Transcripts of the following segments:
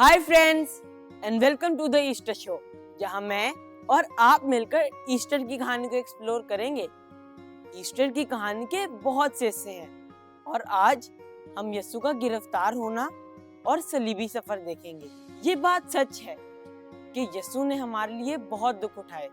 Hi friends and welcome to the Easter show, जहां मैं और आप मिलकर ईस्टर की कहानी को एक्सप्लोर करेंगे। ईस्टर की कहानी के बहुत से हिस्से हैं और आज हम यीशु का गिरफ्तार होना और सलीबी सफर देखेंगे। ये बात सच है कि यीशु ने हमारे लिए बहुत दुख उठाए,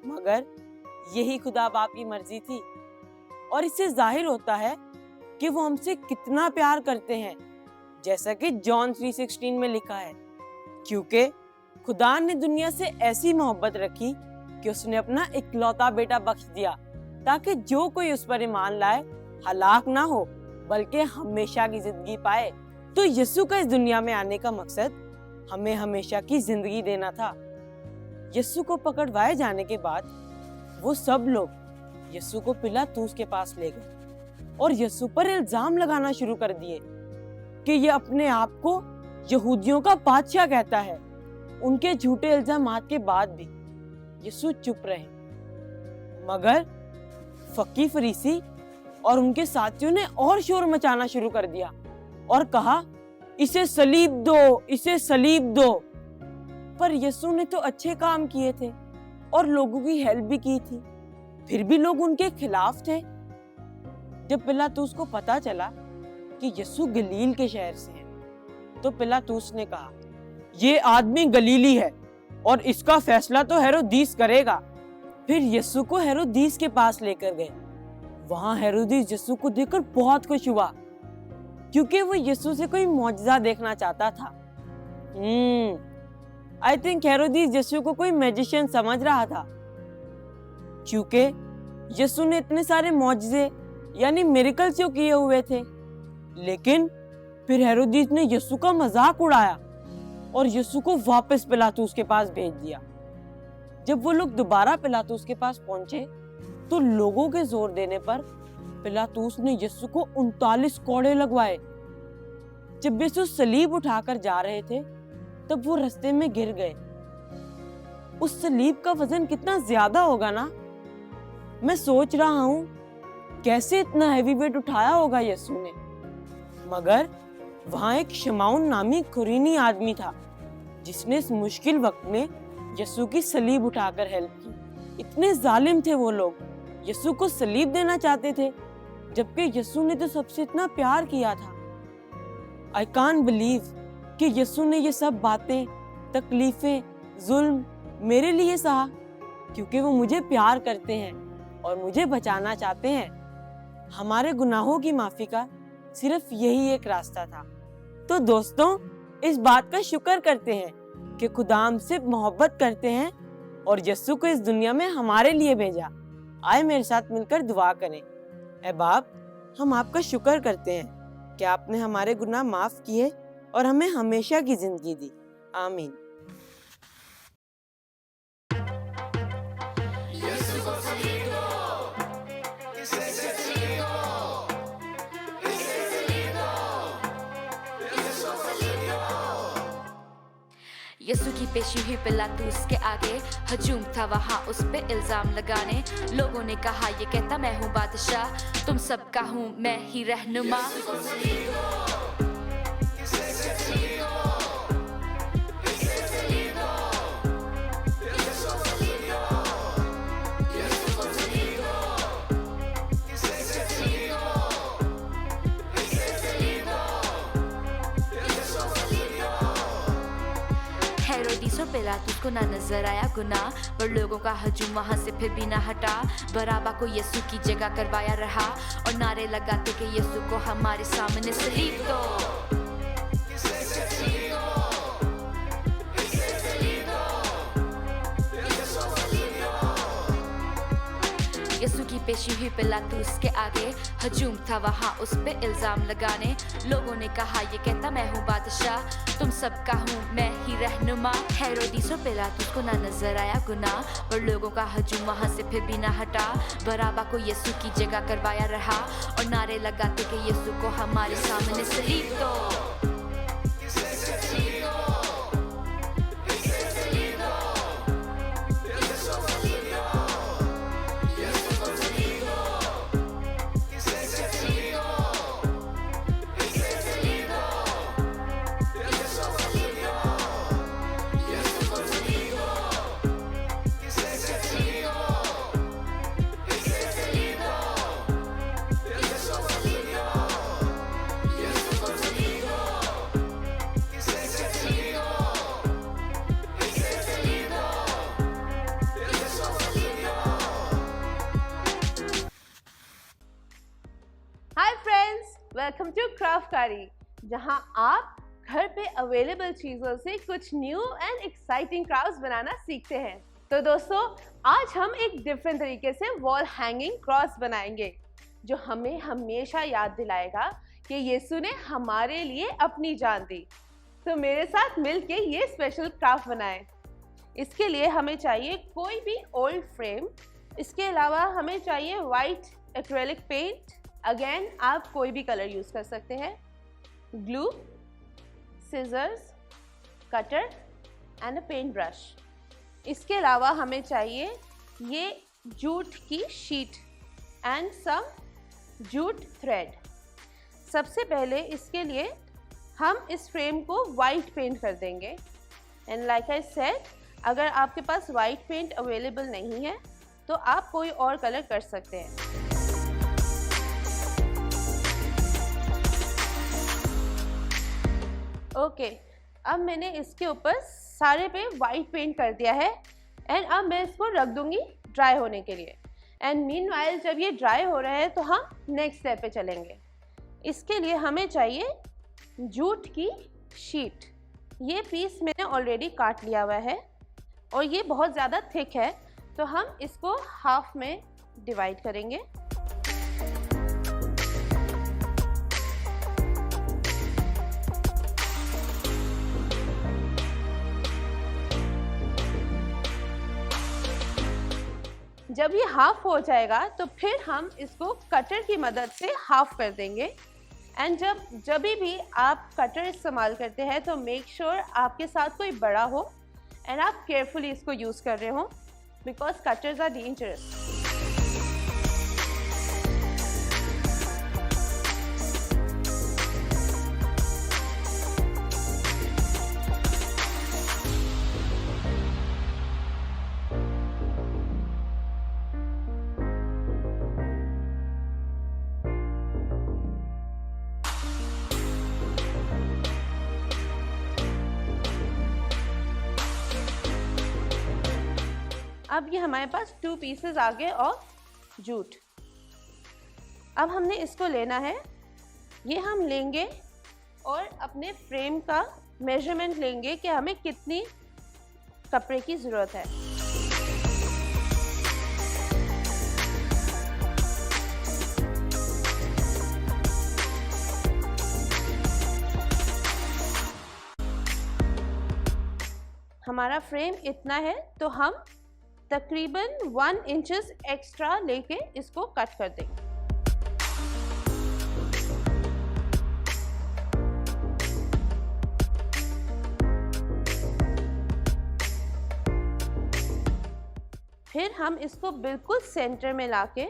मगर यही खुदा बाप की मर्जी थी और इससे जाहिर होता है कि वो हमसे कितना प्यार करते हैं, जैसा कि जॉन 3:16 में लिखा है, क्योंकि खुदा ने दुनिया से ऐसी मोहब्बत रखी कि उसने अपना इकलौता बेटा बख्श दिया ताकि जो कोई उस पर ईमान लाए हलाक ना हो बल्कि हमेशा की जिंदगी पाए। तो यीशु का इस दुनिया में आने का मकसद हमें हमेशा की जिंदगी देना था। यीशु को पकड़वाए जाने के बाद वो सब लोग यीशु को पिलातूस के पास ले गए और यीशु पर इल्जाम लगाना शुरू कर दिए कि ये अपने आप को यहूदियों का बादशाह कहता है। उनके झूठे इल्जामात के बाद भी यीशु चुप रहे, मगर फकी फरीसी और उनके साथियों ने और शोर मचाना शुरू कर दिया और कहा, इसे सलीब दो, इसे सलीब दो। पर यीशु ने तो अच्छे काम किए थे और लोगों की हेल्प भी की थी, फिर भी लोग उनके खिलाफ थे। जब पिलातूस को पता चला कि यीशु गलील के शहर से है, तो पिलातूस ने कहा, ये आदमी गलीली है और इसका फैसला तो हेरोदीस करेगा। फिर यीशु को हेरोदीस के पास लेकर गए। वहां हेरोदीस यीशु को देखकर बहुत खुश हुआ, क्योंकि वो यीशु से कोई मौजज़ा देखना चाहता था। आई थिंक हेरोदीस यीशु को कोई मैजिशियन समझ रहा था, क्योंकि यीशु ने इतने सारे मौजज़े यानी मिरेकल्स जो किए हुए थे। लेकिन फिर हेरोदीस ने यीशु का मजाक उड़ाया और यीशु को वापस पिलातूस के पास भेज दिया। जब वो लोग दोबारा पिलातूस के पास पहुंचे तो लोगों के जोर देने पर पिलातूस ने यीशु को 39 कोड़े लगवाए। जब यीशु सलीब उठाकर जा रहे थे तब वो रास्ते में गिर गए। उस सलीब का वजन कितना ज्यादा होगा ना। मैं सोच रहा हूं कैसे इतना हैवी वेट उठाया होगा यीशु ने। मगर वहां एक शमाउन नामी कुरीनी आदमी था जिसने इस मुश्किल वक्त में यीशु की सलीब उठाकर हेल्प की। इतने जालिम थे वो लोग, यीशु को सलीब देना चाहते थे, जबकि यीशु ने तो सबसे इतना प्यार किया था। आई कांट बिलीव कि यीशु ने ये सब बातें, तकलीफें, जुल्म मेरे लिए सहा, क्योंकि वो मुझे प्यार करते हैं और मुझे बचाना चाहते हैं। हमारे गुनाहों की माफी का सिर्फ यही एक रास्ता था। तो दोस्तों, इस बात का शुक्र करते हैं कि खुदा हमसे मोहब्बत करते हैं और यीशु को इस दुनिया में हमारे लिए भेजा। आए मेरे साथ मिलकर दुआ करें। ऐ बाप, हम आपका शुक्र करते हैं कि आपने हमारे गुनाह माफ किए और हमें हमेशा की जिंदगी दी। आमीन। यीशु की पेशी हुई पिलातूस के आगे, हजूम था वहाँ उस पे इल्जाम लगाने। लोगों ने कहा, ये कहता मैं हूँ बादशाह, तुम सबका हूँ मैं ही रहनुमा। हेरोदीस और पिलातूस को ना नजर आया गुनाह, पर लोगों का हजूम वहां से फिर भी ना हटा। बराबा को यीशु की जगह करवाया रहा और नारे लगाते कि यीशु को हमारे सामने सलीब दो। यीशु की पेशी हुई पिलातूस के आगे, हजूम था वहाँ उस पे इल्जाम लगाने। लोगों ने कहा, ये कहता मैं हूँ बादशाह, तुम सबका हूँ मैं ही रहनुमा। हेरोदीस और पिलातूस को ना नजर आया गुनाह, पर लोगों का हजूम वहाँ से फिर भी ना हटा। बराबा को यीशु की जगह करवाया रहा और नारे लगाते कि यीशु को हमारे सामने सलीब दो। क्राफ्टकारी, जहां आप घर पे अवेलेबल चीज़ों से कुछ न्यू एंड एक्साइटिंग क्राफ्ट्स बनाना सीखते हैं। तो दोस्तों, आज हम एक डिफरेंट तरीके से वॉल हैंगिंग क्रॉस बनाएंगे, जो हमें हमेशा याद दिलाएगा कि यीशु ने हमारे लिए अपनी जान दी। तो मेरे साथ मिलके ये स्पेशल क्राफ्ट बनाएं। इसके लिए हमें चाहिए कोई भी ओल्ड फ्रेम, इसके अलावा हमें चाहिए वाइट एक्रेलिक पेंट, अगेन आप कोई भी कलर यूज़ कर सकते हैं, glue, scissors, cutter and a paint brush. इसके अलावा हमें चाहिए ये जूट की sheet and some jute thread. सबसे पहले इसके लिए हम इस फ्रेम को वाइट पेंट कर देंगे एंड लाइक आई सेड, अगर आपके पास वाइट पेंट अवेलेबल नहीं है तो आप कोई और कलर कर सकते हैं। ओके, अब मैंने इसके ऊपर सारे पे वाइट पेंट कर दिया है एंड अब मैं इसको रख दूंगी ड्राई होने के लिए। एंड मीनवाइल जब ये ड्राई हो रहा है तो हम नेक्स्ट स्टेप पे चलेंगे। इसके लिए हमें चाहिए जूट की शीट। ये पीस मैंने ऑलरेडी काट लिया हुआ है और ये बहुत ज़्यादा थिक है, तो हम इसको हाफ में डिवाइड करेंगे। जब ये हाफ हो जाएगा तो फिर हम इसको कटर की मदद से हाफ कर देंगे। एंड जब भी आप कटर इस्तेमाल करते हैं तो मेक श्योर आपके साथ कोई बड़ा हो एंड आप केयरफुली इसको यूज़ कर रहे हो, बिकॉज कटर्स आर डेंजरस। अब ये हमारे पास 2 पीसेस आ गए ऑफ जूट। अब हमने इसको लेना है, ये हम लेंगे और अपने फ्रेम का मेजरमेंट लेंगे कि हमें कितनी कपड़े की ज़रूरत है। हमारा फ्रेम इतना है तो हम तकरीबन 1 इंचेस एक्स्ट्रा लेके इसको कट कर देंगे। फिर हम इसको बिल्कुल सेंटर में लाके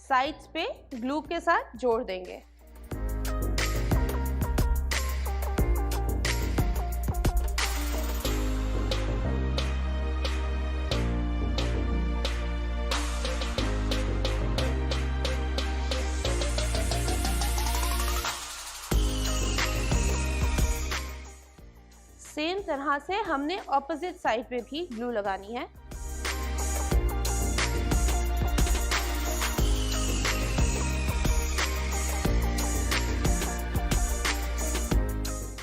साइड्स पे ग्लू के साथ जोड़ देंगे। सेम तरह से हमने ऑपोजिट साइड पे भी ग्लू लगानी है।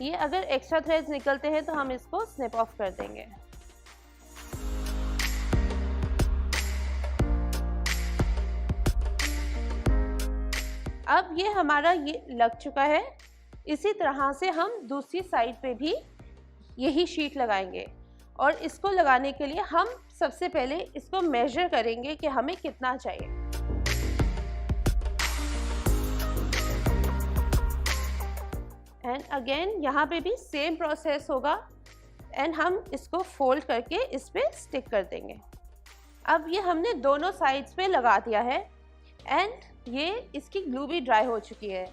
ये अगर एक्स्ट्रा थ्रेड्स निकलते हैं तो हम इसको स्निप ऑफ कर देंगे। अब ये हमारा ये लग चुका है। इसी तरह से हम दूसरी साइड पे भी यही शीट लगाएंगे और इसको लगाने के लिए हम सबसे पहले इसको मेजर करेंगे कि हमें कितना चाहिए। एंड अगेन यहाँ पे भी सेम प्रोसेस होगा एंड हम इसको फोल्ड करके इस पे स्टिक कर देंगे। अब ये हमने दोनों साइड्स पे लगा दिया है एंड ये इसकी ग्लू भी ड्राई हो चुकी है।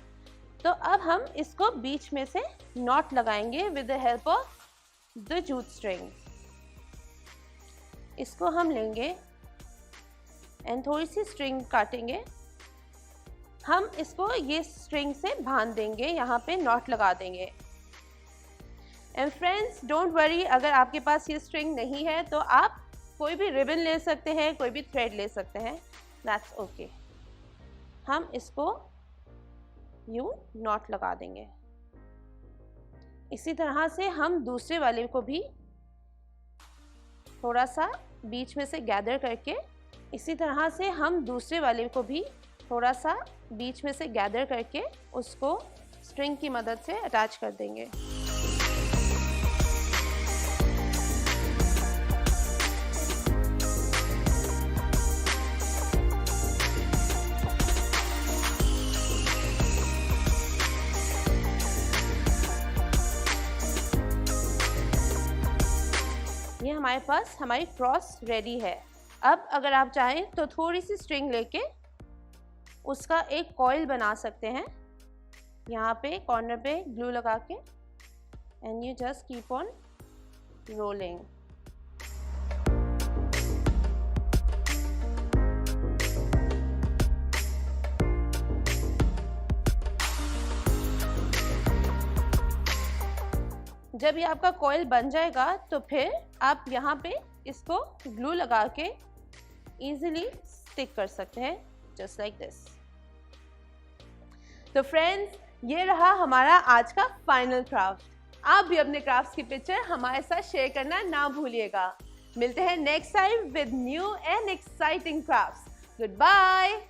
तो अब हम इसको बीच में से नॉट लगाएंगे with the help of the jute string. इसको हम लेंगे एंड थोड़ी सी स्ट्रिंग काटेंगे। हम इसको ये स्ट्रिंग से बांध देंगे, यहाँ पे नॉट लगा देंगे। एंड फ्रेंड्स, डोंट वरी, अगर आपके पास ये स्ट्रिंग नहीं है तो आप कोई भी रिबन ले सकते हैं, कोई भी थ्रेड ले सकते हैं, दैट्स ओके। हम इसको यूं नॉट लगा देंगे। इसी तरह से हम दूसरे वाले को भी थोड़ा सा बीच में से गैदर करके, इसी तरह से हम दूसरे वाले को भी थोड़ा सा बीच में से गैदर करके उसको स्ट्रिंग की मदद से अटैच कर देंगे। ये हमारे पास हमारी क्रॉस रेडी है। अब अगर आप चाहें तो थोड़ी सी स्ट्रिंग लेके उसका एक कॉइल बना सकते हैं। यहाँ पे कॉर्नर पे ग्लू लगा के and you just keep on rolling. जब ये आपका कॉइल बन जाएगा तो फिर आप यहाँ पे इसको ग्लू लगा के इजीली स्टिक कर सकते हैं, जस्ट लाइक दिस। तो फ्रेंड्स, ये रहा हमारा आज का फाइनल क्राफ्ट। आप भी अपने क्राफ्ट्स की पिक्चर हमारे साथ शेयर करना ना भूलिएगा। मिलते हैं next time with new and exciting crafts. Good bye.